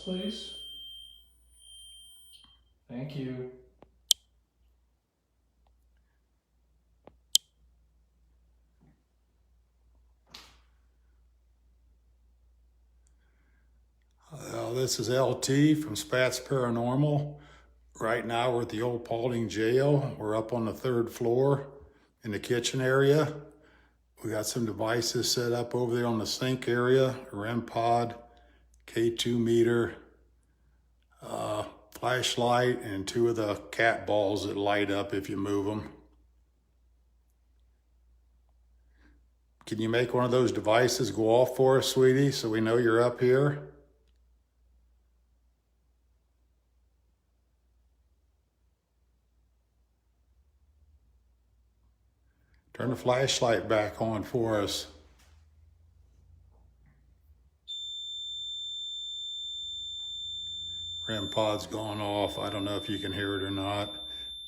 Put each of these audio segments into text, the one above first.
please. Thank you. This is LT from SPATS Paranormal. Right now we're at the old Paulding jail. We're up on the 3rd floor in the kitchen area. We got some devices set up over there on the sink area, a REM pod, K2 meter, flashlight, and 2 of the cat balls that light up if you move them. Can you make one of those devices go off for us, sweetie, so we know you're up here? Turn the flashlight back on for us. REM pod's gone off. I don't know if you can hear it or not.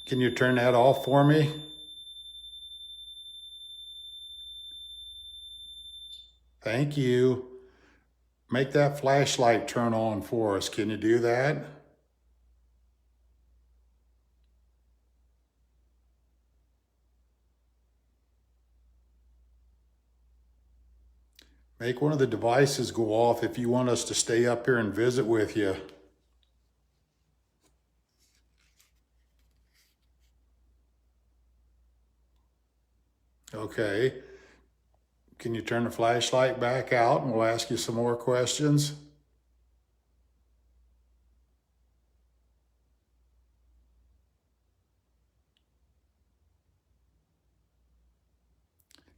Can you turn that off for me? Thank you. Make that flashlight turn on for us. Can you do that? Make one of the devices go off if you want us to stay up here and visit with you. Okay. Can you turn the flashlight back out and we'll ask you some more questions?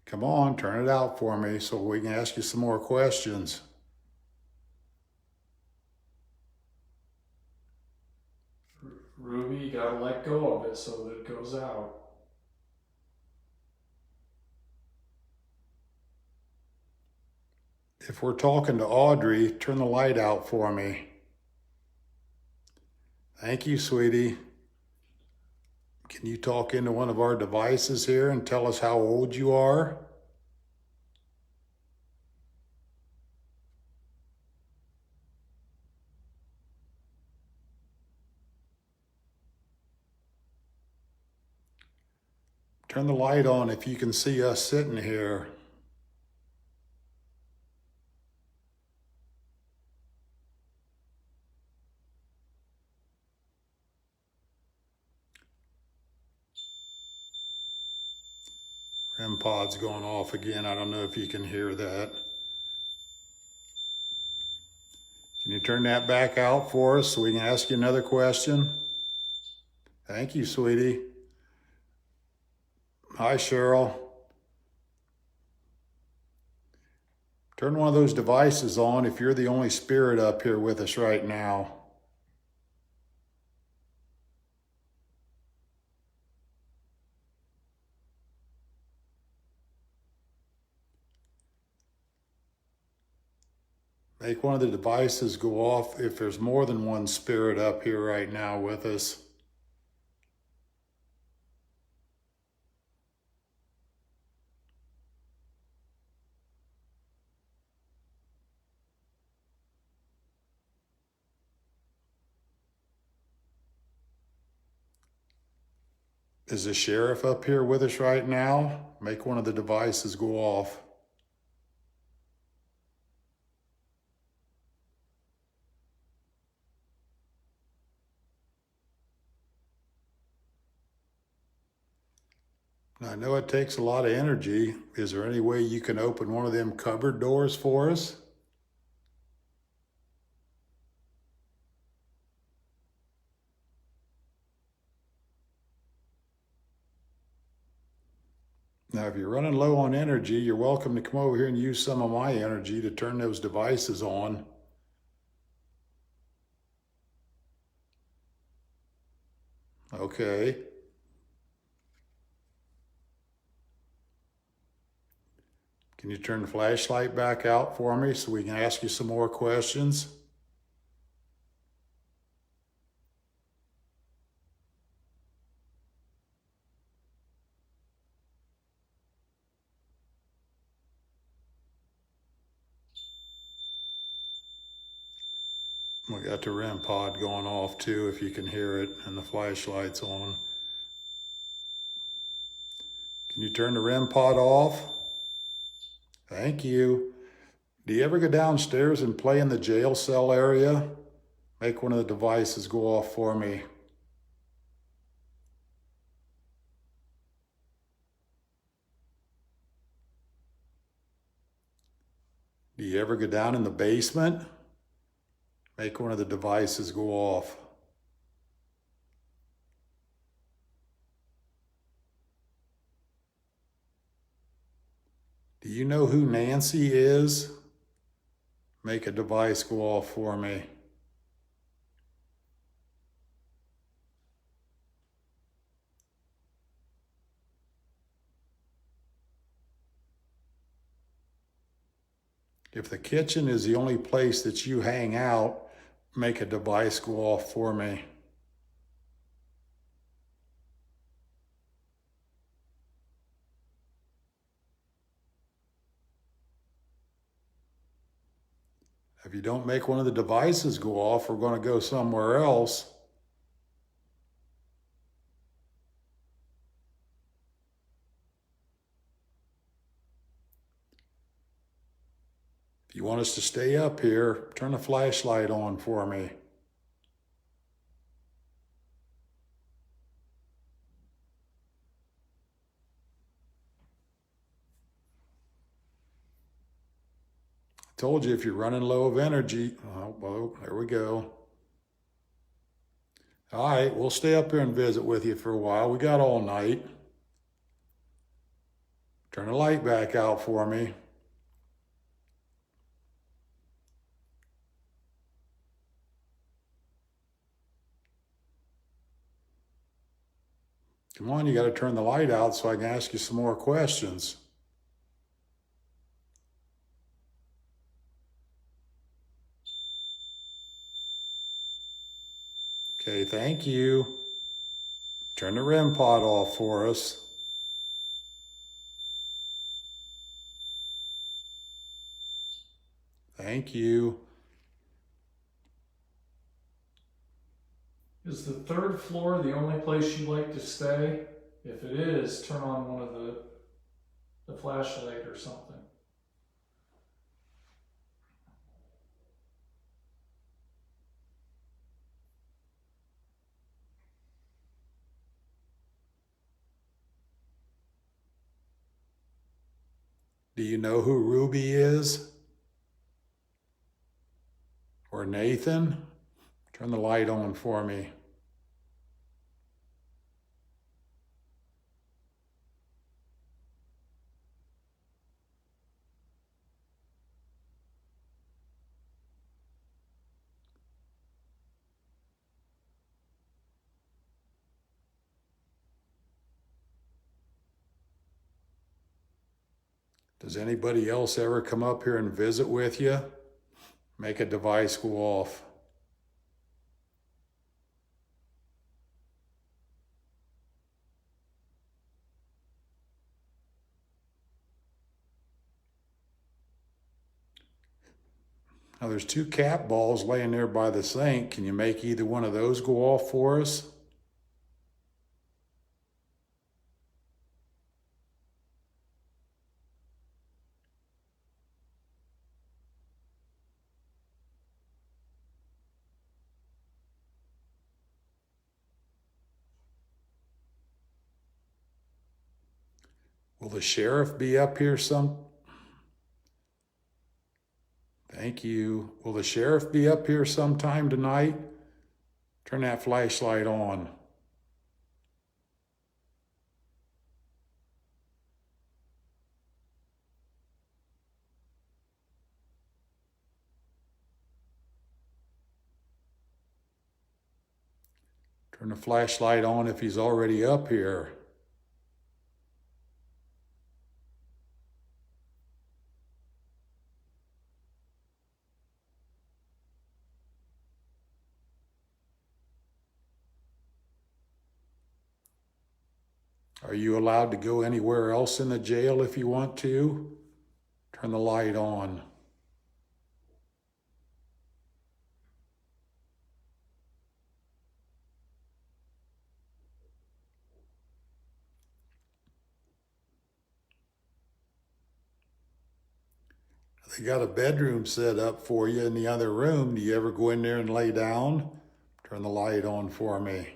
Come on, turn it out for me so we can ask you some more questions. Ruby, you gotta let go of it so that it goes out. If we're talking to Audrey, turn the light out for me. Thank you, sweetie. Can you talk into one of our devices here and tell us how old you are? Turn the light on if you can see us sitting here. REM pod's going off again. I don't know if you can hear that. Can you turn that back out for us so we can ask you another question? Thank you, sweetie. Hi, Cheryl. Turn one of those devices on if you're the only spirit up here with us right now. Make one of the devices go off if there's more than one spirit up here right now with us. Is the sheriff up here with us right now? Make one of the devices go off. I know it takes a lot of energy. Is there any way you can open one of them cupboard doors for us? Now, if you're running low on energy, you're welcome to come over here and use some of my energy to turn those devices on. Okay. Can you turn the flashlight back out for me so we can ask you some more questions? We got the REM pod going off too, if you can hear it, and the flashlight's on. Can you turn the REM pod off? Thank you. Do you ever go downstairs and play in the jail cell area? Make one of the devices go off for me. Do you ever go down in the basement? Make one of the devices go off. Do you know who Nancy is? Make a device go off for me. If the kitchen is the only place that you hang out, make a device go off for me. If you don't make one of the devices go off, we're going to go somewhere else. If you want us to stay up here, turn the flashlight on for me. I told you if you're running low of energy, oh, well, there we go. All right, we'll stay up here and visit with you for a while. We got all night. Turn the light back out for me. Come on, you got to turn the light out so I can ask you some more questions. Okay, thank you. Turn the REM pod off for us. Thank you. Is the third floor the only place you like to stay? If it is, turn on one of the flashlight or something. Do you know who Ruby is? Or Nathan? Turn the light on for me. Does anybody else ever come up here and visit with you? Make a device go off. Now there's 2 cat balls laying there by the sink. Can you make either one of those go off for us? Will the sheriff be up here Thank you. Will the sheriff be up here sometime tonight? Turn that flashlight on. Turn the flashlight on if he's already up here. Are you allowed to go anywhere else in the jail if you want to? Turn the light on. They got a bedroom set up for you in the other room. Do you ever go in there and lay down? Turn the light on for me.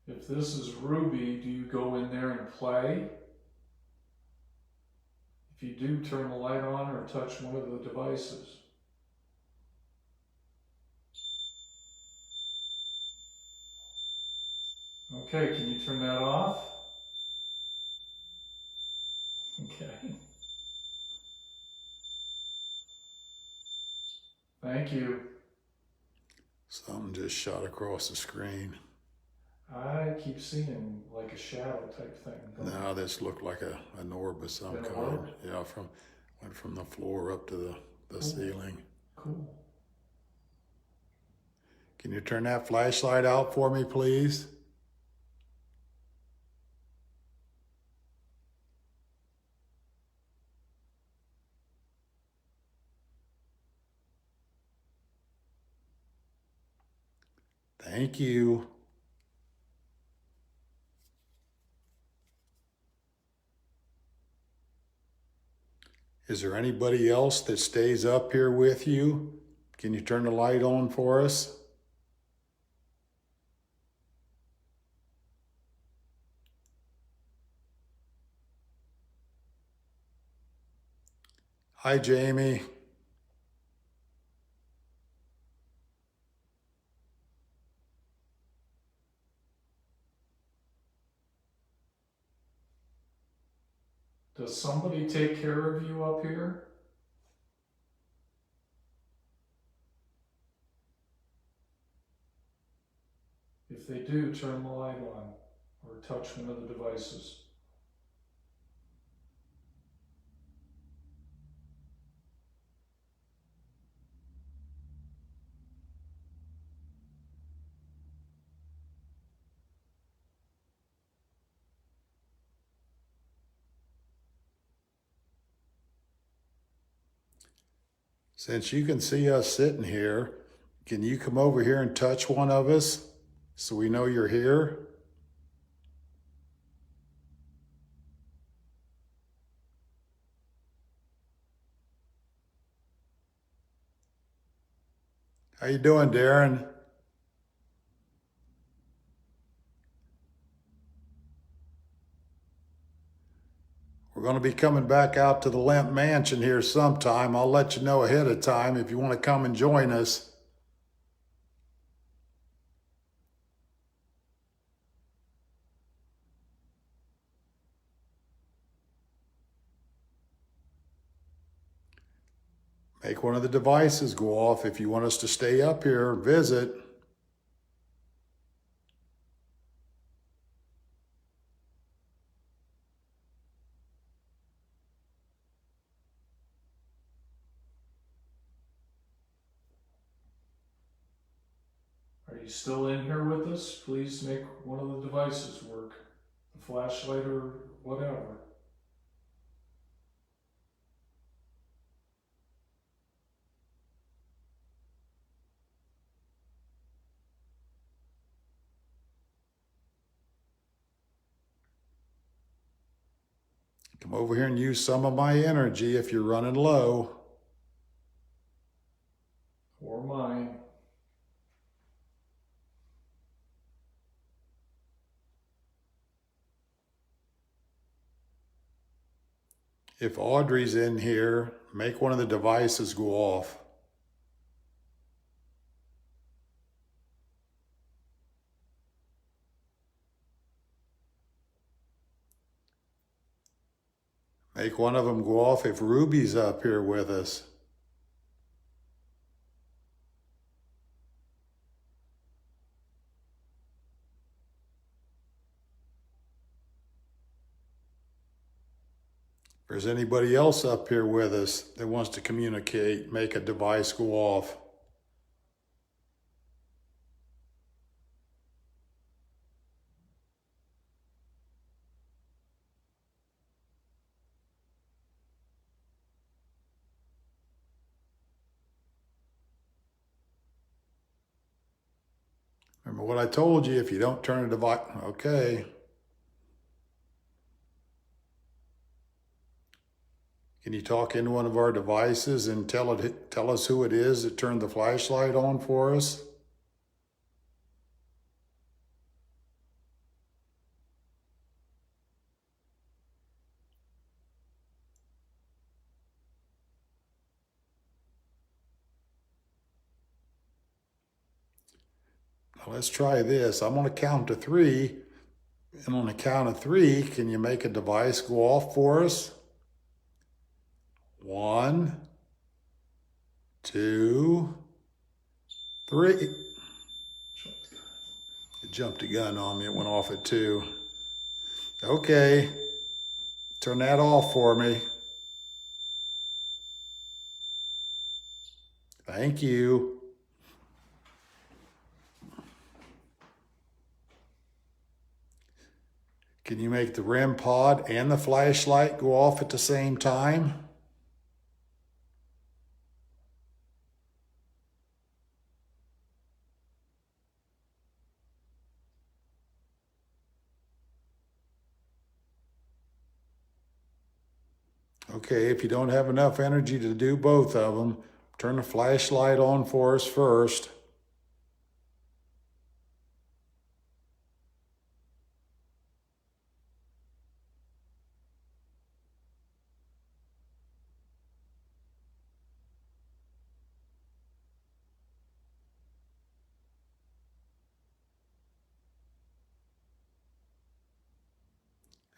If this is Ruby, do you go in there and play? If you do, turn the light on or touch one of the devices. Okay, can you turn that off? Okay. Thank you. Something just shot across the screen. I keep seeing like a shadow type thing. No, this looked like an orb of some An kind. orb? Yeah, went from the floor up to the Cool. ceiling. Cool. Can you turn that flashlight out for me, please? Thank you. Is there anybody else that stays up here with you? Can you turn the light on for us? Hi, Jamie. Does somebody take care of you up here? If they do, turn the light on or touch one of the devices. Since you can see us sitting here, can you come over here and touch one of us so we know you're here? How you doing, Darren? We're going to be coming back out to the Lemp Mansion here sometime. I'll let you know ahead of time if you want to come and join us. Make one of the devices go off if you want us to stay up here and visit. Are you still in here with us? Please make one of the devices work. The flashlight or whatever. Come over here and use some of my energy if you're running low. Or mine. If Audrey's in here, make one of the devices go off. Make one of them go off if Ruby's up here with us. If there's anybody else up here with us that wants to communicate, make a device go off. Remember what I told you, if you don't turn the device, okay. Can you talk into one of our devices and tell us who it is that turned the flashlight on for us? Now let's try this. I'm going to count to 3. And on the count of 3, can you make a device go off for us? 1, 2, 3. It jumped the gun on me. It went off at 2. Okay. Turn that off for me. Thank you. Can you make the REM pod and the flashlight go off at the same time? Okay, if you don't have enough energy to do both of them, turn the flashlight on for us first.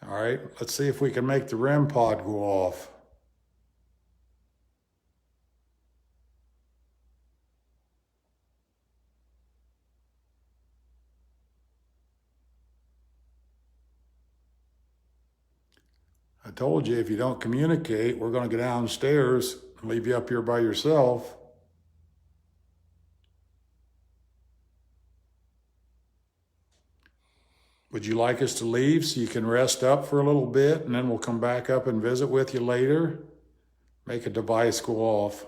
All right, let's see if we can make the REM pod go off. I told you, if you don't communicate, we're going to go downstairs and leave you up here by yourself. Would you like us to leave so you can rest up for a little bit, and then we'll come back up and visit with you later? Make a device go off.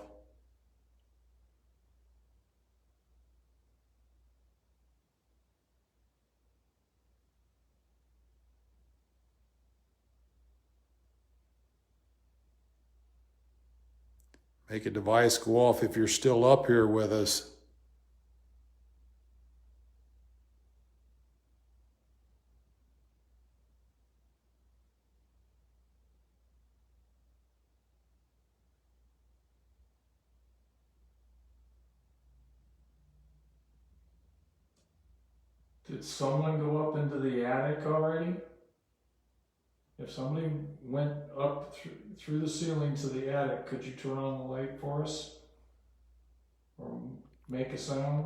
Make a device go off if you're still up here with us. Did someone go up into the attic already? If somebody went up through the ceiling to the attic, could you turn on the light for us? Or make a sound?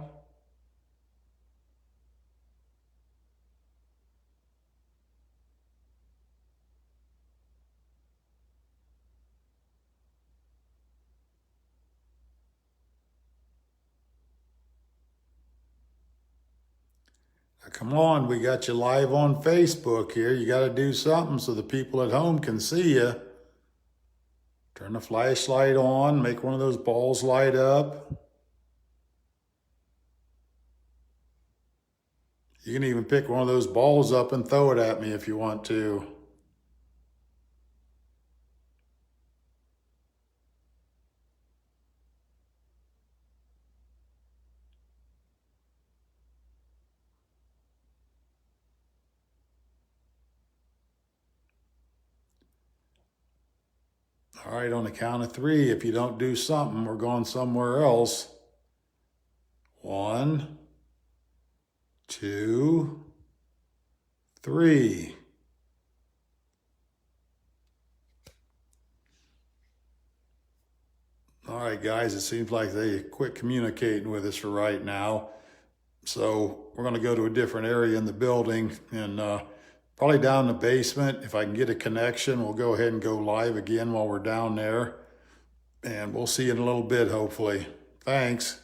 Now, come on, we got you live on Facebook here. You got to do something so the people at home can see you. Turn the flashlight on, make one of those balls light up. You can even pick one of those balls up and throw it at me if you want to. All right, on the count of 3, if you don't do something, we're going somewhere else. 1, 2, 3. All right, guys, it seems like they quit communicating with us for right now. So we're going to go to a different area in the building and probably down in the basement. If I can get a connection, we'll go ahead and go live again while we're down there. And we'll see you in a little bit, hopefully. Thanks.